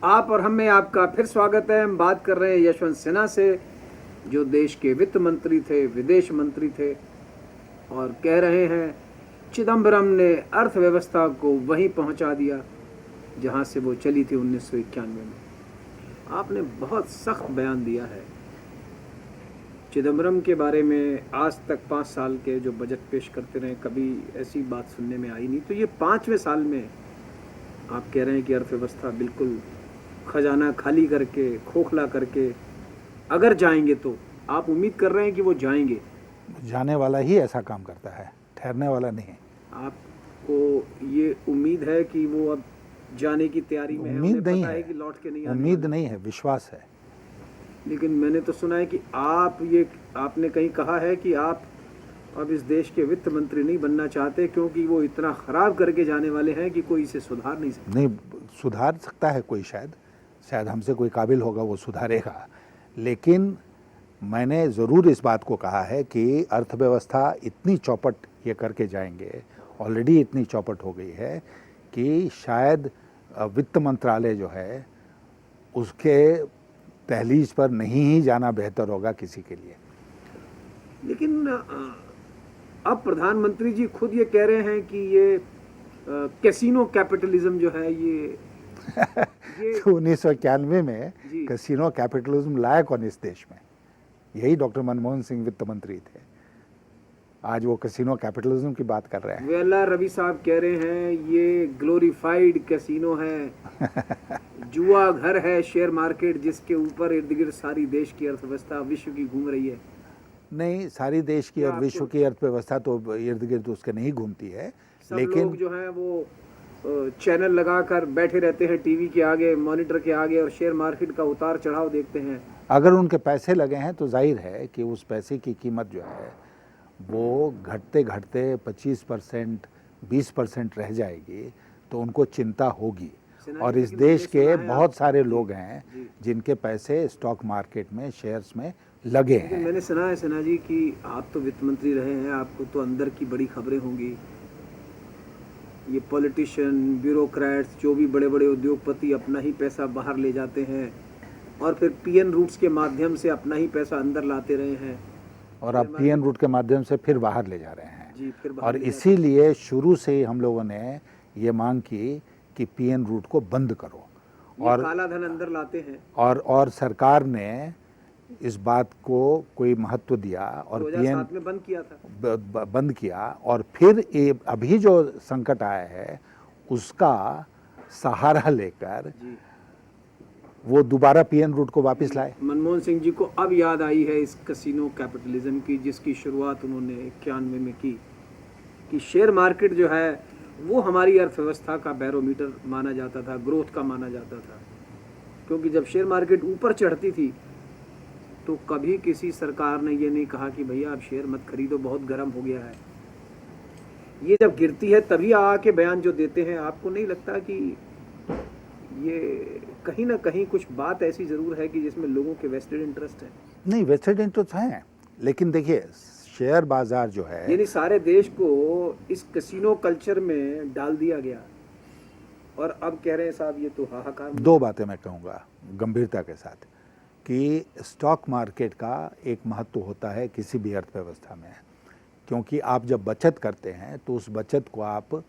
आप और हम में आपका फिर स्वागत है। हम बात कर रहे हैं यशवंत सिन्हा से, जो देश के वित्त मंत्री थे, विदेश मंत्री थे, और कह रहे हैं चिदम्बरम ने अर्थव्यवस्था को वहीं पहुंचा दिया जहां से वो चली थी 1991 में। आपने बहुत सख्त बयान दिया है चिदम्बरम के बारे में। आज तक 5 साल के जो बजट पेश करते रहे, कभी ऐसी बात सुनने में आई नहीं। तो ये 5वें साल में आप कह रहे हैं कि अर्थव्यवस्था बिल्कुल खजाना खाली करके, खोखला करके अगर जाएंगे, तो आप उम्मीद कर रहे हैं कि वो जाएंगे? जाने वाला ही ऐसा काम करता है, ठहरने वाला नहीं। आपको ये उम्मीद है कि वो अब जाने की तैयारी में है? उम्मीद नहीं है कि लौट के नहीं आने उम्मीद वाले। नहीं है, विश्वास है। लेकिन मैंने तो सुना है कि आपने कहीं कहा है कि आप अब इस देश के वित्त मंत्री नहीं बनना चाहते, क्योंकि वो इतना खराब करके जाने वाले हैं कि कोई इसे सुधार नहीं सकता। नहीं, सुधार सकता है कोई, शायद हमसे कोई काबिल होगा वो सुधारेगा। लेकिन मैंने ज़रूर इस बात को कहा है कि अर्थव्यवस्था इतनी चौपट ये करके जाएंगे, ऑलरेडी इतनी चौपट हो गई है कि शायद वित्त मंत्रालय जो है उसके दहलीज पर नहीं ही जाना बेहतर होगा किसी के लिए। लेकिन अब प्रधानमंत्री जी खुद ये कह रहे हैं कि ये कैसीनो कैपिटलिज्म जो है ये 1991 में जी। कैसीनो कैपिटलिज्म लाया कौन इस देश में? यही डॉक्टर मनमोहन सिंह वित्त मंत्री थे। आज वो कैसीनो कैपिटलिज्म की बात कर रहे हैं। वेला रवि साहब कह रहे हैं ये ग्लोरीफाइड कैसीनो है, जुआ घर है शेयर मार्केट, जिसके ऊपर इर्द गिर्द सारी देश की अर्थव्यवस्था विश्व की घूम रही है। नहीं, सारी देश की और विश्व की अर्थव्यवस्था तो इर्द गिर्द उसके नहीं घूमती है। सब लेकिन लोग जो है वो चैनल लगाकर बैठे रहते हैं टीवी के आगे, मॉनिटर के आगे, और शेयर मार्केट का उतार चढ़ाव देखते हैं। अगर उनके पैसे लगे हैं तो जाहिर है कि उस पैसे की कीमत जो है वो घटते घटते 25%, 20% रह जाएगी, तो उनको चिंता होगी। और इस देश के बहुत सारे लोग हैं जिनके पैसे स्टॉक मार्केट में, शेयर्स में लगे हैं। मैंने सुना है सिन्हा जी कि आप तो वित्त मंत्री रहे हैं, आपको तो अंदर की बड़ी खबरें होंगी। ये पॉलिटिशियन, ब्यूरोक्रेट्स, जो भी बड़े बड़े उद्योगपति अपना ही पैसा बाहर ले जाते हैं और फिर पीएन रूट्स के माध्यम से अपना ही पैसा अंदर लाते रहे हैं, और अब पीएन रूट के माध्यम से फिर बाहर ले जा रहे हैं जी, फिर बाहर और इसीलिए शुरू से ही हम लोगों ने ये मांग की कि पीएन रूट को बंद करो। और काला धन अंदर लाते हैं। और सरकार ने इस बात को कोई महत्व दिया और 2007 में बंद किया था। बंद किया। और फिर अभी जो संकट आया है उसका सहारा लेकर वो दोबारा पीएन रूट को वापस लाए। मनमोहन सिंह जी को अब याद आई है इस कैसीनो कैपिटलिज्म की, जिसकी शुरुआत उन्होंने 91 में की, कि शेयर मार्केट जो है वो हमारी अर्थव्यवस्था का बैरोमीटर माना जाता था, ग्रोथ का माना जाता था। क्योंकि जब शेयर मार्केट ऊपर चढ़ती थी तो कभी किसी सरकार ने ये नहीं कहा कि भैया आप शेयर मत खरीदो, बहुत गर्म हो गया है। ये जब गिरती है तभी आके बयान जो देते हैं। आपको नहीं लगता कि ये कहीं ना कहीं कुछ बात ऐसी जरूर है कि जिसमें लोगों के वेस्टेड इंटरेस्ट है? नहीं, वेस्टेड इंटरेस्ट हैं, लेकिन देखिए शेयर बाजार जो है, यानी सारे देश को इस कैसीनो कल्चर में डाल दिया गया और अब कह रहे हैं साहब ये तो हाहाकार। दो बातें मैं कहूँगा गंभीरता के साथ कि स्टॉक मार्केट का एक महत्व होता है किसी भी अर्थव्यवस्था में, क्योंकि आप जब बचत करते हैं तो उस बचत को आप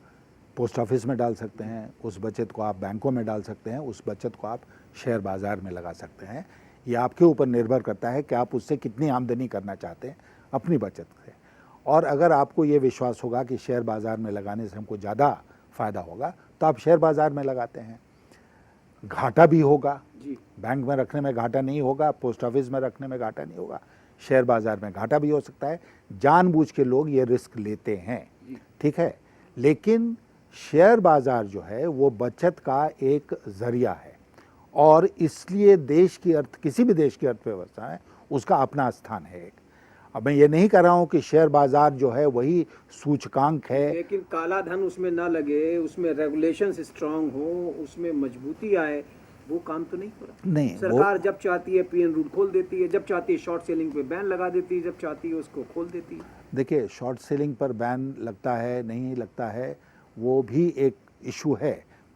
पोस्ट ऑफिस में डाल सकते हैं, उस बचत को आप बैंकों में डाल सकते हैं, उस बचत को आप शेयर बाज़ार में लगा सकते हैं। ये आपके ऊपर निर्भर करता है कि आप उससे कितनी आमदनी करना चाहते हैं अपनी बचत से। और अगर आपको ये विश्वास होगा कि शेयर बाज़ार में लगाने से हमको ज़्यादा फ़ायदा होगा तो आप शेयर बाज़ार में लगाते हैं। घाटा भी होगा, बैंक में रखने में घाटा नहीं होगा, पोस्ट ऑफिस में रखने में घाटा नहीं होगा, शेयर बाज़ार में घाटा भी हो सकता है। जानबूझ के लोग ये रिस्क लेते हैं, ठीक है। लेकिन शेयर बाज़ार जो है वो बचत का एक ज़रिया है और इसलिए किसी भी देश की अर्थव्यवस्था है उसका अपना स्थान है। अब मैं ये नहीं कह रहा हूँ कि शेयर बाज़ार जो है वही सूचकांक है, लेकिन काला धन उसमें ना लगे, उसमें रेगुलेशंस स्ट्रांग हो, उसमें मजबूती आए, वो काम तो नहीं हो रहा। नहीं, सरकार जब चाहती है पीएन रूट खोल देती है, जब चाहती है शॉर्ट सेलिंग पे बैन लगा देती है, जब चाहती है उसको खोल देती है। देखिए, शॉर्ट सेलिंग पर बैन लगता है नहीं लगता है वो भी एक इशू है,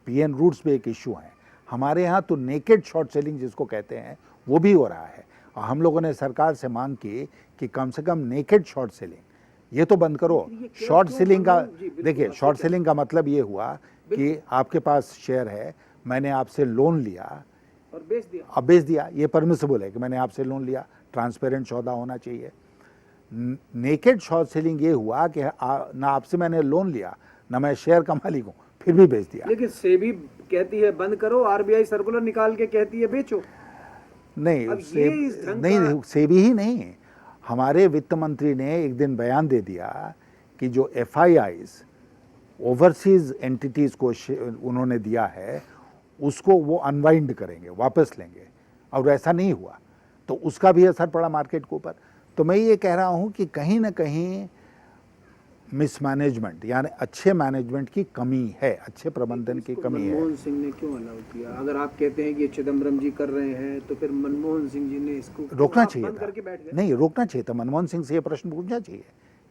पीएन रूट्स भी एक इशू है। हमारे यहाँ तो नेकेड शॉर्ट सेलिंग जिसको कहते हैं वो भी हो रहा है। और हम लोगों ने सरकार से मांग की कि कम से कम नेकेड शॉर्ट सेलिंग ये तो बंद करो। शॉर्ट सेलिंग का देखिए, शॉर्ट सेलिंग का मतलब ये हुआ कि आपके पास शेयर है, मैंने आपसे लोन लिया और बेच दिया, अब बेच दिया, ये परमिसिबल है कि मैंने आपसे लोन लिया, ट्रांसपेरेंट सौदा होना चाहिए। नेकेड शॉर्ट सेलिंग ये हुआ कि ना आपसे मैंने लोन लिया, ना मैं शेयर का मालिक हूँ, फिर भी बेच दिया। लेकिन सेबी कहती है बंद करो, आरबीआई सर्कुलर निकाल के कहती है बेचो। नहीं, अब ये इस ढंग नहीं, सेबी ही नहीं, हमारे वित्त मंत्री ने एक दिन बयान दे दिया कि जो FIIs ओवरसीज एंटिटीज को उन्होंने दिया है उसको वो अनवाइंड करेंगे, वापस लेंगे, और ऐसा नहीं हुआ तो उसका भी असर पड़ा मार्केट के ऊपर। तो मैं ये कह रहा हूँ कि कहीं ना कहीं मिसमैनेजमेंट यानी अच्छे मैनेजमेंट की कमी है, अच्छे प्रबंधन की कमी है। मनमोहन सिंह ने क्यों अलाउ किया? अगर आप कहते हैं कि ये चिदम्बरम जी कर रहे हैं तो फिर मनमोहन सिंह जी ने इसको रोकना चाहिए बंद करके बैठ गए। नहीं, रोकना चाहिए था। मनमोहन सिंह से ये प्रश्न पूछना चाहिए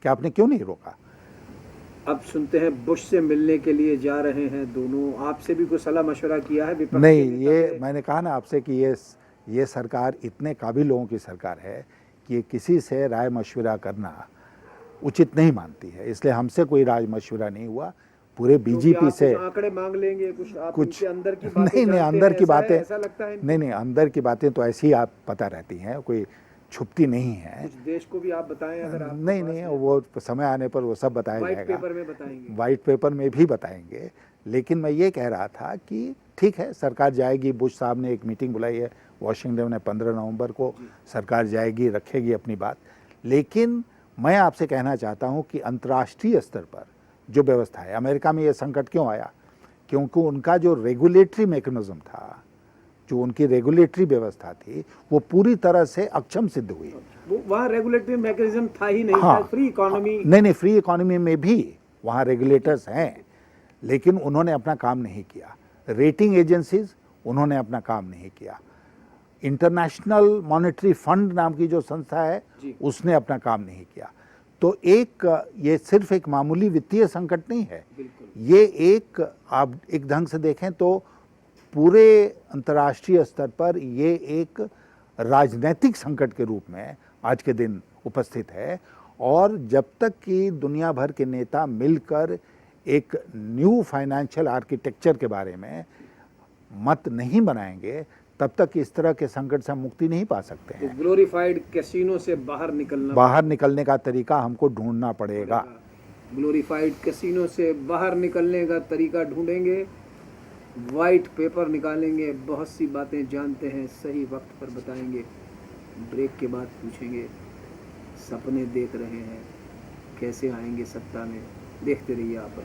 कि आपने क्यों नहीं रोका। अब सुनते हैं बुश से मिलने के लिए जा रहे हैं दोनों, आपसे भी कुछ सलाह मशवरा किया है? विपक्ष नहीं, के नेता ये से? मैंने कहा ना आपसे कि ये सरकार इतने काबिल लोगों की सरकार है कि ये किसी से राय मशवरा करना उचित नहीं मानती है, इसलिए हमसे कोई राय मशवरा नहीं हुआ। पूरे बीजेपी से कुछ आंकड़े मांग लेंगे, कुछ आप कुछ उनके अंदर की बातें नहीं, जानते अंदर हैं, की ऐसा है? बातें ऐसा लगता है इनको? नहीं, अंदर की बातें तो ऐसी आप पता रहती हैं, कोई छुपती नहीं है। कुछ देश को भी आप बताएं अगर आप नहीं, वो समय आने पर वो सब बताया व्हाइट जाएगा, पेपर में बताएंगे। वाइट पेपर में भी बताएंगे। लेकिन मैं ये कह रहा था कि ठीक है, सरकार जाएगी, बुश साहब ने एक मीटिंग बुलाई है वॉशिंगटन में 15 नवंबर को, सरकार जाएगी, रखेगी अपनी बात। लेकिन मैं आपसे कहना चाहता हूं कि अंतर्राष्ट्रीय स्तर पर जो व्यवस्था है, अमेरिका में ये संकट क्यों आया? क्योंकि उनका जो रेगुलेटरी मैकेनिज्म था, जो उनकी रेगुलेटरी व्यवस्था थी, वो पूरी तरह से अक्षम सिद्ध हुई। वो वहाँ रेगुलेटरी मैकेनिज्म था ही नहीं, हाँ, फ्री इकोनॉमी। नहीं, फ्री इकोनॉमी में भी वहाँ रेगुलेटर्स हैं, लेकिन उन्होंने अपना काम नहीं किया। रेटिंग एजेंसीज, उन्होंने अपना काम नहीं किया। इंटरनेशनल मॉनेटरी फंड नाम की जो संस्था है, उसने अपना काम नहीं किया। तो ये सिर्फ एक मामूली वित्तीय संकट नहीं है, ये आप एक ढंग से देखें तो पूरे अंतर्राष्ट्रीय स्तर पर ये एक राजनीतिक संकट के रूप में आज के दिन उपस्थित है। और जब तक कि दुनिया भर के नेता मिलकर एक न्यू फाइनेंशियल आर्किटेक्चर के बारे में मत नहीं बनाएंगे, तब तक इस तरह के संकट से मुक्ति नहीं पा सकते हैं। तो ग्लोरीफाइड कैसीनो से बाहर निकलने का तरीका हमको ढूंढना पड़ेगा। ग्लोरीफाइड कैसीनो से बाहर निकलने का तरीका ढूंढेंगे, वाइट पेपर निकालेंगे, बहुत सी बातें जानते हैं, सही वक्त पर बताएंगे। ब्रेक के बाद पूछेंगे, सपने देख रहे हैं, कैसे आएंगे सत्ता में? देखते रहिए आप।